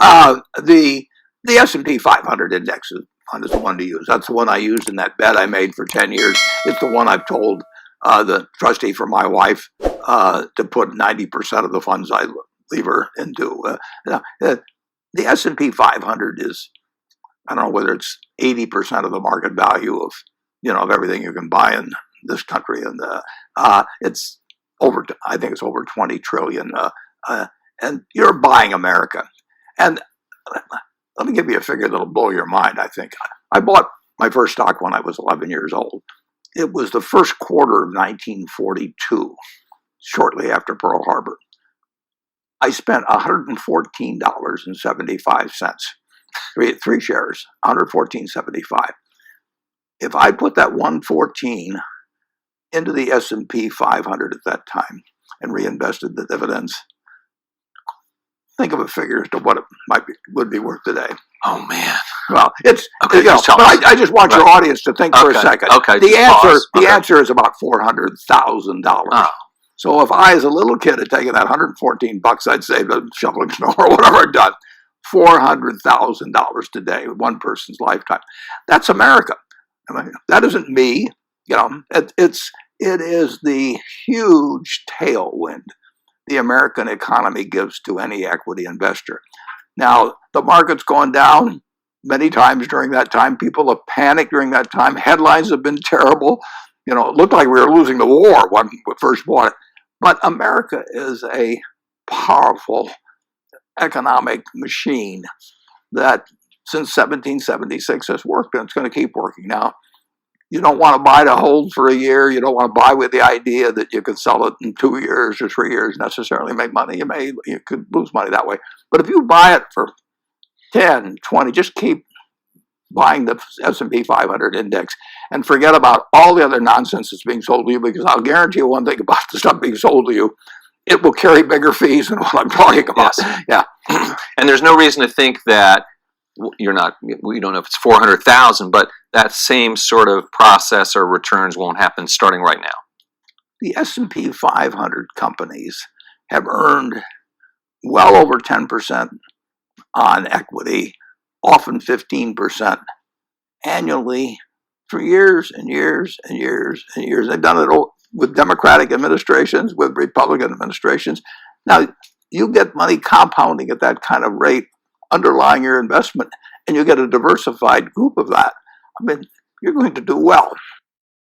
The S&P 500 index fund is the one to use. That's the one I used in that bet I made for 10 years. It's the one I've told the trustee for my wife to put 90% of the funds I leave her into. The S&P 500 is, I don't know whether it's 80% of the market value of, of everything you can buy in this country, and it's over. I think it's over 20 trillion. And you're buying America. And let me give you a figure that'll blow your mind. I think I bought my first stock when I was 11 years old. It was the first quarter of 1942, shortly after Pearl Harbor. I spent $114.75. Three shares, $114.75. If I put that 114 into the S&P 500 at that time and reinvested the dividends, think of a figure as to what it would be worth today. Oh man! Well, it's okay. But I just want your audience to think for a second. Okay. The answer is about $400,000. So if I, as a little kid, had taken that $114 I'd saved shoveling snow or whatever I'd done, $400,000 today, one person's lifetime. That's America. I mean, that isn't me. It is the huge tailwind the American economy gives to any equity investor. Now, the market's gone down many times during that time. People have panicked during that time. Headlines have been terrible. It looked like we were losing the war when we first bought it. But America is a powerful economic machine that since 1776 has worked, and it's going to keep working. Now, you don't want to buy to hold for a year. You don't want to buy with the idea that you could sell it in 2 years or 3 years, necessarily make money. You could lose money that way. But if you buy it for 10, 20, just keep buying the S&P 500 index and forget about all the other nonsense that's being sold to you, because I'll guarantee you one thing about the stuff being sold to you: it will carry bigger fees than what I'm talking about. Yes. Yeah. And there's no reason to think that we don't know if it's 400,000, but that same sort of process or returns won't happen starting right now. The S&P 500 companies have earned well over 10% on equity, often 15% annually for years and years and years and years. They've done it with Democratic administrations, with Republican administrations. Now, you get money compounding at that kind of rate underlying your investment, and you get a diversified group of that. I mean, you're going to do well.